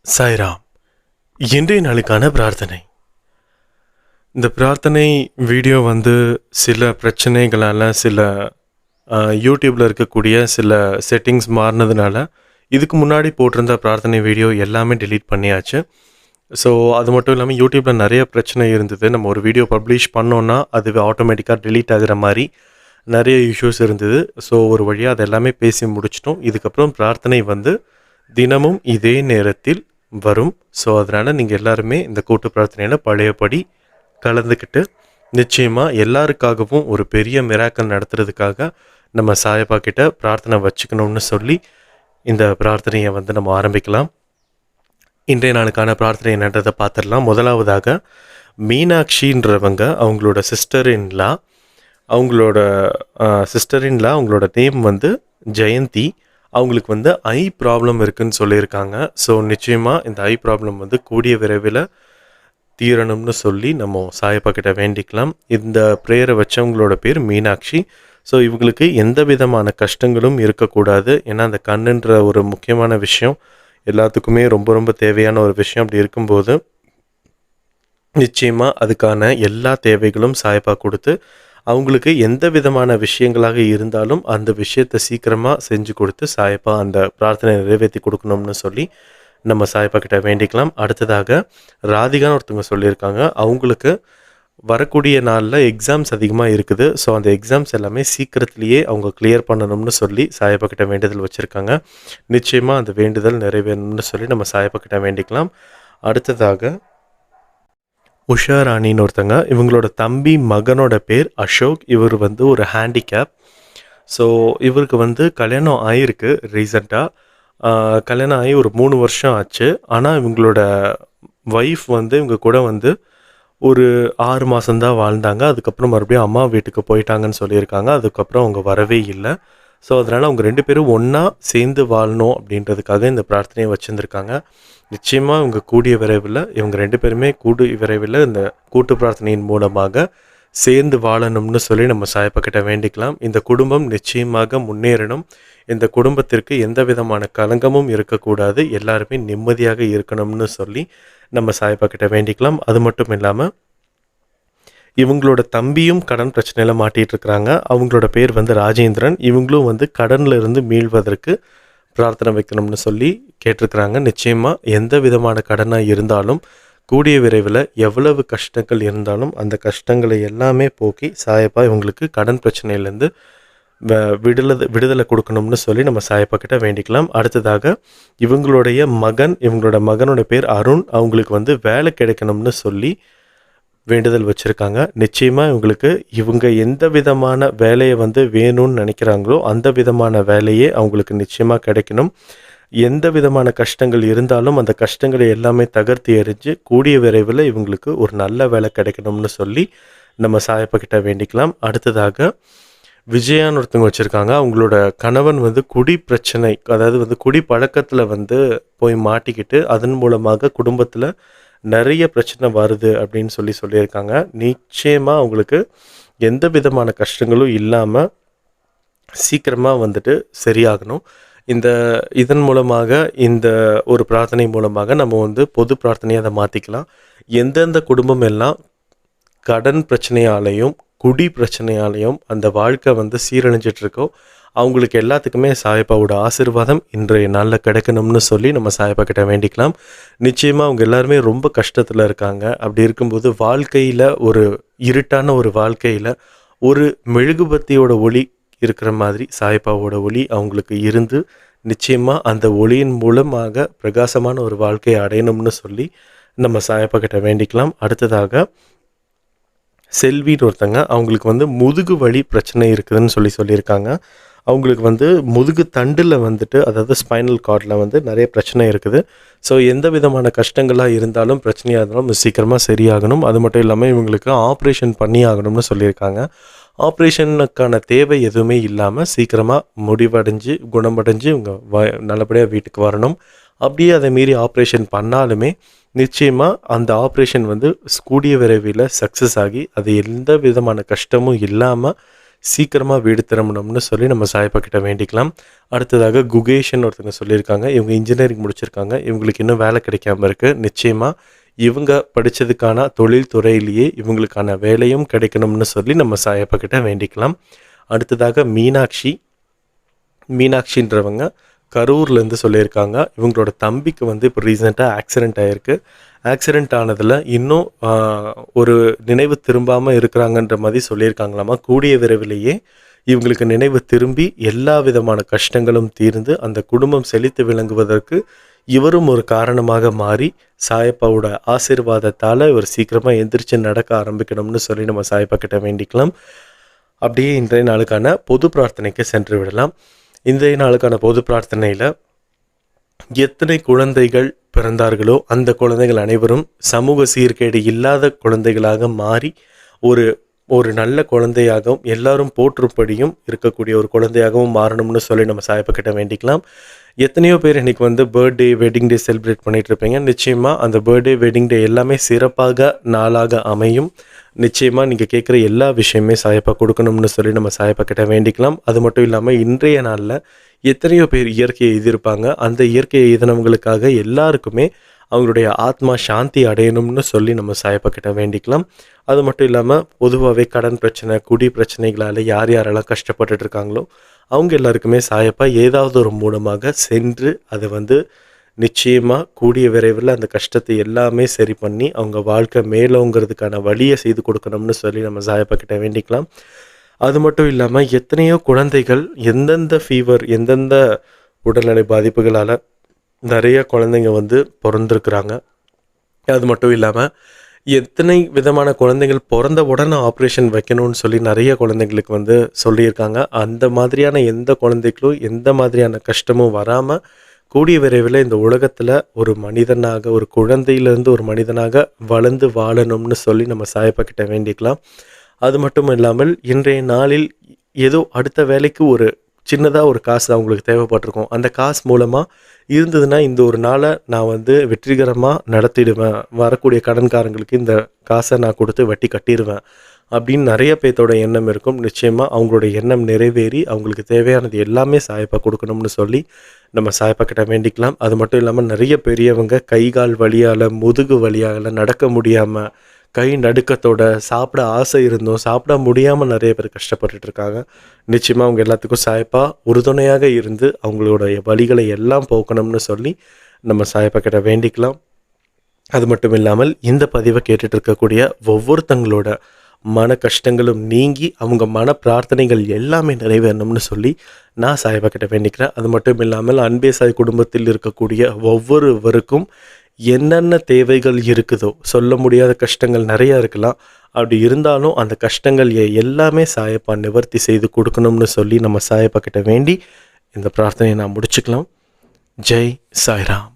சாய்ராம். இன்றைய நாளுக்கான பிரார்த்தனை. இந்த பிரார்த்தனை வீடியோ சில பிரச்சனைகளால் சில யூடியூப்பில் இருக்கக்கூடிய சில செட்டிங்ஸ் மாறினதுனால இதுக்கு முன்னாடி போட்டிருந்த பிரார்த்தனை வீடியோ எல்லாமே டெலீட் பண்ணியாச்சு. ஸோ அது மட்டும் இல்லாமல் யூடியூப்பில் நிறைய பிரச்சனை இருந்தது. நம்ம ஒரு வீடியோ பப்ளிஷ் பண்ணோன்னா அது ஆட்டோமேட்டிக்காக டெலீட் ஆகிற மாதிரி நிறைய இஷ்யூஸ் இருந்தது. ஸோ ஒரு வழியாக அது எல்லாமே பேசி முடிச்சிட்டோம். இதுக்கப்புறம் பிரார்த்தனை தினமும் இதே நேரத்தில் வரும். ஸோ அதனால் நீங்கள் எல்லாருமே இந்த கூட்டு பிரார்த்தனையில் பழையபடி கலந்துக்கிட்டு நிச்சயமாக எல்லாருக்காகவும் ஒரு பெரிய மிராக்கல் நடத்துறதுக்காக நம்ம சாயப்பா கிட்ட பிரார்த்தனை வச்சுக்கணும்னு சொல்லி இந்த பிரார்த்தனையை நம்ம ஆரம்பிக்கலாம். இன்றைய நாளுக்கான பிரார்த்தனை என்னன்றதை பார்த்துடலாம். முதலாவதாக மீனாட்சின்றவங்க அவங்களோட சிஸ்டர் இன்லா அவங்களோட நேம் ஜெயந்தி. அவங்களுக்கு ஐ ப்ராப்ளம் இருக்குதுன்னு சொல்லியிருக்காங்க. ஸோ நிச்சயமாக இந்த ஐ ப்ராப்ளம் கூடிய விரைவில் தீரணும்னு சொல்லி நம்ம சாயப்பா கிட்ட வேண்டிக்கலாம். இந்த ப்ரேயரை வச்சவங்களோட பேர் மீனாட்சி. ஸோ இவங்களுக்கு எந்த விதமான கஷ்டங்களும் இருக்கக்கூடாது. ஏன்னா அந்த கண்ணுன்ற ஒரு முக்கியமான விஷயம் எல்லாத்துக்குமே ரொம்ப ரொம்ப தேவையான ஒரு விஷயம். அப்படி இருக்கும்போது நிச்சயமாக அதுக்கான எல்லா தேவைகளும் சாயப்பா கொடுத்து அவங்களுக்கு எந்த விதமான விஷயங்களாக இருந்தாலும் அந்த விஷயத்தை சீக்கிரமாக செஞ்சு கொடுத்து சாயப்பா அந்த பிரார்த்தனை நிறைவேற்றி கொடுக்கணும்னு சொல்லி நம்ம சாயப்பா கிட்ட வேண்டிக்கலாம். அடுத்ததாக ராதிகான்னு ஒருத்தவங்க சொல்லியிருக்காங்க. அவங்களுக்கு வரக்கூடிய நாளில் எக்ஸாம்ஸ் அதிகமாக இருக்குது. ஸோ அந்த எக்ஸாம்ஸ் எல்லாமே சீக்கிரத்துலேயே அவங்க கிளியர் பண்ணணும்னு சொல்லி சாயப்பா கிட்ட வேண்டுதல் வச்சுருக்காங்க. நிச்சயமாக அந்த வேண்டுதல் நிறைவேறணும்னு சொல்லி நம்ம சாயப்பா கிட்ட வேண்டிக்கலாம். அடுத்ததாக உஷா ராணின்னு ஒருத்தங்க. இவங்களோட தம்பி மகனோட பேர் அசோக். இவர் ஒரு ஹேண்டிகேப். ஸோ இவருக்கு கல்யாணம் ஆகிருக்கு ரீசண்டாக. கல்யாணம் ஆகி ஒரு 3 வருஷம் ஆச்சு. ஆனால் இவங்களோட ஒய்ஃப் இவங்க கூட ஒரு 6 மாதம்தான் வாழ்ந்தாங்க. அதுக்கப்புறம் மறுபடியும் அம்மா வீட்டுக்கு போயிட்டாங்கன்னு சொல்லியிருக்காங்க. அதுக்கப்புறம் அவங்க வரவே இல்லை. ஸோ அதனால் அவங்க 2 பேரும் ஒன்றா சேர்ந்து வாழணும் அப்படின்றதுக்காக இந்த பிரார்த்தனையை வச்சுருந்துருக்காங்க. நிச்சயமாக இவங்க கூடிய விரைவில் இவங்க 2 பேருமே விரைவில் இந்த கூட்டு பிரார்த்தனையின் மூலமாக சேர்ந்து வாழணும்னு சொல்லி நம்ம சாயப்பா கிட்ட வேண்டிக்கலாம். இந்த குடும்பம் நிச்சயமாக முன்னேறணும். இந்த குடும்பத்திற்கு எந்த விதமான கலங்கமும் இருக்கக்கூடாது. எல்லாருமே நிம்மதியாக இருக்கணும்னு சொல்லி நம்ம சாயப்பா கிட்ட வேண்டிக்கலாம். அது மட்டும் இல்லாமல் இவங்களோட தம்பியும் கடன் பிரச்சனையில் மாட்டிகிட்டு இருக்கிறாங்க. அவங்களோட பேர் ராஜேந்திரன். இவங்களும் கடனில் இருந்து மீள்வதற்கு பிரார்த்தனை வைக்கணும்னு சொல்லி கேட்டிருக்கிறாங்க. நிச்சயமாக எந்த விதமான கடனாக இருந்தாலும் கூடிய விரைவில் எவ்வளவு கஷ்டங்கள் இருந்தாலும் அந்த கஷ்டங்களை எல்லாமே போக்கி சாயப்பா இவங்களுக்கு கடன் பிரச்சனையிலேருந்து விடுதலை கொடுக்கணும்னு சொல்லி நம்ம சாயப்பா கிட்ட வேண்டிக்கலாம். அடுத்ததாக இவங்களோட மகனோட பேர் அருண். அவங்களுக்கு வேலை கிடைக்கணும்னு சொல்லி வேண்டுதல் வச்சுருக்காங்க. நிச்சயமாக இவங்க எந்த விதமான வேலையை வேணும்னு நினைக்கிறாங்களோ அந்த விதமான வேலையே அவங்களுக்கு நிச்சயமாக கிடைக்கணும். எந்த விதமான கஷ்டங்கள் இருந்தாலும் அந்த கஷ்டங்களை எல்லாமே தகர்த்து எறிஞ்சு கூடிய விரைவில் இவங்களுக்கு ஒரு நல்ல வேலை கிடைக்கணும்னு சொல்லி நம்ம சாயப்பா கிட்ட வேண்டிக்கலாம். அடுத்ததாக விஜயான்னு ஒருத்தவங்க வச்சுருக்காங்க. அவங்களோட கணவன் குடி பிரச்சனை, அதாவது குடி பழக்கத்தில் போய் மாட்டிக்கிட்டு அதன் மூலமாக குடும்பத்தில் நிறைய பிரச்சனை வருது அப்படின்னு சொல்லியிருக்காங்க. நிச்சயமாக அவங்களுக்கு எந்த விதமான கஷ்டங்களும் இல்லாமல் சீக்கிரமாக சரியாகணும். இதன் மூலமாக இந்த ஒரு பிரார்த்தனை மூலமாக நம்ம பொது பிரார்த்தனையை அதை மாற்றிக்கலாம். எந்தெந்த குடும்பம் எல்லாம் கடன் பிரச்சனையாலையும் குடி பிரச்சனையாலையும் அந்த வாழ்க்கை சீரழிஞ்சிட்ருக்கோ அவங்களுக்கு எல்லாத்துக்குமே சாயப்பாவோட ஆசீர்வாதம் இன்றைய நாளில் கிடைக்கணும்னு சொல்லி நம்ம சாயப்பா கிட்ட வேண்டிக்கலாம். நிச்சயமாக அவங்க எல்லாருமே ரொம்ப கஷ்டத்தில் இருக்காங்க. அப்படி இருக்கும்போது வாழ்க்கையில் ஒரு இருட்டான ஒரு வாழ்க்கையில் ஒரு மெழுகுபத்தியோட ஒளி இருக்கிற மாதிரி சாயப்பாவோட ஒளி அவங்களுக்கு இருந்து நிச்சயமாக அந்த ஒளியின் மூலமாக பிரகாசமான ஒரு வாழ்க்கையை அடையணும்னு சொல்லி நம்ம சாயப்பா கிட்ட வேண்டிக்கலாம். அடுத்ததாக செல்வின்னு ஒருத்தங்க. அவங்களுக்கு முதுகு வலி பிரச்சனை இருக்குதுன்னு சொல்லியிருக்காங்க. அவங்களுக்கு முதுகு தண்டில் அதாவது ஸ்பைனல் கார்டில் நிறைய பிரச்சனை இருக்குது. ஸோ எந்த விதமான கஷ்டங்களாக இருந்தாலும் பிரச்சனையாக இருந்தாலும் சீக்கிரமாக சரியாகணும். அது மட்டும் இல்லாமல் இவங்களுக்கு ஆப்ரேஷன் பண்ணி ஆகணும்னு சொல்லியிருக்காங்க. ஆப்ரேஷனுக்கான தேவை எதுவுமே இல்லாமல் சீக்கிரமாக முடிவடைஞ்சு குணமடைஞ்சு இவங்க நல்லபடியாக வீட்டுக்கு வரணும். அப்படியே அதை மீறி ஆப்ரேஷன் பண்ணாலுமே நிச்சயமாக அந்த ஆப்ரேஷன் கூடிய விரைவில் சக்ஸஸ் ஆகி அது எந்த விதமான கஷ்டமும் இல்லாமல் சீக்கிரமாக வீடு திரும்பணும்னு சொல்லி நம்ம சாயப்பா கிட்ட வேண்டிக்கலாம். அடுத்ததாக குகேஷன் ஒருத்தங்க சொல்லியிருக்காங்க. இவங்க இன்ஜினியரிங் முடிச்சிருக்காங்க. இவங்களுக்கு இன்னும் வேலை கிடைக்காம இருக்குது. நிச்சயமாக இவங்க படித்ததுக்கான தொழில் துறையிலேயே இவங்களுக்கான வேலையும் கிடைக்கணும்னு சொல்லி நம்ம சாயப்பா கிட்ட வேண்டிக்கலாம். அடுத்ததாக மீனாட்சின்றவங்க கரூர்லேருந்து சொல்லியிருக்காங்க. இவங்களோட தம்பிக்கு இப்போ ரீசெண்டாக ஆக்சிடெண்ட் ஆகிருக்கு. ஆக்சிடெண்ட் ஆனதில் இன்னும் ஒரு நினைவு திரும்பாமல் இருக்கிறாங்கன்ற மாதிரி சொல்லியிருக்காங்களாமா. கூடிய விரைவிலேயே இவங்களுக்கு நினைவு திரும்பி எல்லா விதமான கஷ்டங்களும் தீர்ந்து அந்த குடும்பம் செழித்து விளங்குவதற்கு இவரும் ஒரு காரணமாக மாறி சாயப்பாவோட ஆசீர்வாதத்தால் இவர் சீக்கிரமாக எந்திரிச்சு நடக்க ஆரம்பிக்கணும்னு சொல்லி நம்ம சாயப்பா கிட்ட வேண்டிக்கலாம். அப்படியே இன்றைய நாளுக்கான பொது பிரார்த்தனைக்கு சென்று விடலாம். இன்றைய நாளுக்கான பொது பிரார்த்தனையில் எத்தனை குழந்தைகள் பிறந்தார்களோ அந்த குழந்தைகள் அனைவரும் சமூக சீர்கேடு இல்லாத குழந்தைகளாக மாறி ஒரு நல்ல குழந்தையாகவும் எல்லாரும் போற்றும்படியும் இருக்கக்கூடிய ஒரு குழந்தையாகவும் மாறணும்னு சொல்லி நம்ம சாயப்பா கிட்ட வேண்டிக்கலாம். எத்தனையோ பேர் இன்றைக்கி பர்த்டே வெட்டிங் டே செலிப்ரேட் பண்ணிகிட்டு இருப்பீங்க. நிச்சயமாக அந்த பர்த்டே வெட்டிங் டே எல்லாமே சிறப்பாக நாளாக அமையும். நிச்சயமாக நீங்கள் கேட்குற எல்லா விஷயமே சாயப்பா கொடுக்கணும்னு சொல்லி நம்ம சாயப்பா கிட்ட வேண்டிக்கலாம். அது மட்டும் இல்லாமல் இன்றைய நாளில் எத்தனையோ பேர் இயற்கையை எதிர்ப்பாங்க. அந்த இயற்கையை எதிர்னவங்களுக்காக எல்லாருக்குமே அவங்களுடைய ஆத்மா சாந்தி அடையணும்னு சொல்லி நம்ம சாயப்பா கிட்ட வேண்டிக்கலாம். அது மட்டும் இல்லாமல் பொதுவாகவே கடன் பிரச்சனை, குடி பிரச்சனைகளால் யாரெல்லாம் கஷ்டப்பட்டுட்டு இருக்காங்களோ அவங்க எல்லாருக்குமே சாயப்பா ஏதாவது ஒரு மூலமாக சென்று அதை நிச்சயமாக கூடிய விரைவில் அந்த கஷ்டத்தை எல்லாமே சரி பண்ணி அவங்க வாழ்க்கை மேலோங்கிறதுக்கான வழியை செய்து கொடுக்கணும்னு சொல்லி நம்ம சாயப்பா கிட்ட வேண்டிக்கலாம். அது மட்டும் இல்லாமல் எத்தனையோ குழந்தைகள் எந்தெந்த ஃபீவர், எந்தெந்த உடல்நிலை பாதிப்புகளால் நிறைய குழந்தைங்க பிறந்திருக்கிறாங்க. அது மட்டும் இல்லாமல் எத்தனை விதமான குழந்தைகள் பிறந்த உடனே ஆப்ரேஷன் வைக்கணும்னு சொல்லி நிறைய குழந்தைங்களுக்கு சொல்லியிருக்காங்க. அந்த மாதிரியான எந்த குழந்தைகளும் எந்த மாதிரியான கஷ்டமும் வராமல் கூடிய விரைவில் இந்த உலகத்தில் ஒரு மனிதனாக, ஒரு குழந்தையிலேருந்து ஒரு மனிதனாக வளர்ந்து வாழணும்னு சொல்லி நம்ம சாயப்பா கிட்ட வேண்டிக்கலாம். அது மட்டும் இல்லாமல் இன்றைய நாளில் ஏதோ அடுத்த வேலைக்கு ஒரு சின்னதாக ஒரு காசு அவங்களுக்கு தேவைப்பட்டிருக்கும். அந்த காசு மூலமாக இருந்ததுன்னா இந்த ஒரு நாளை நான் வெற்றிகரமாக நடத்திடுவேன், வரக்கூடிய கடன்காரங்களுக்கு இந்த காசை நான் கொடுத்து வட்டி கட்டிடுவேன் அப்படின்னு நிறைய பேர்த்தோட எண்ணம் இருக்கும். நிச்சயமாக அவங்களோட எண்ணம் நிறைவேறி அவங்களுக்கு தேவையானது எல்லாமே சாயப்பா கொடுக்கணும்னு சொல்லி நம்ம சாயப்பா கிட்ட வேண்டிக்கலாம். அது மட்டும் இல்லாமல் நிறைய பெரியவங்க கை கால் வலியால், முதுகு வலியால் நடக்க முடியாமல், கை நடுக்கத்தோட, சாப்பிட ஆசை இருந்தும் சாப்பிட முடியாமல் நிறைய பேர் கஷ்டப்பட்டுட்டு இருக்காங்க. நிச்சயமாக அவங்க எல்லாத்துக்கும் சாயப்பா உறுதுணையாக இருந்து அவங்களுடைய வலிகளை எல்லாம் போக்கணும்னு சொல்லி நம்ம சாயப்பா கிட்ட வேண்டிக்கலாம். அது மட்டும் இல்லாமல் இந்த பதிவை கேட்டுட்டு இருக்கக்கூடிய ஒவ்வொருத்தங்களோட மன கஷ்டங்களும் நீங்கி அவங்க மன பிரார்த்தனைகள் எல்லாமே நிறைவேறணும்னு சொல்லி நான் சாயப்பா கிட்ட வேண்டிக்கிறேன். அது மட்டும் இல்லாமல் அன்பே சாய் குடும்பத்தில் இருக்கக்கூடிய ஒவ்வொருவருக்கும் என்னென்ன தேவைகள் இருக்குதோ, சொல்ல முடியாத கஷ்டங்கள் நிறையா இருக்கலாம். அப்படி இருந்தாலும் அந்த கஷ்டங்கள் எல்லாமே சாயப்பா நிவர்த்தி செய்து கொடுக்கணும்னு சொல்லி நம்ம சாயப்பா கிட்ட வேண்டி இந்த பிரார்த்தனையை நான் முடிச்சுக்கலாம். ஜெய் சாய்ராம்.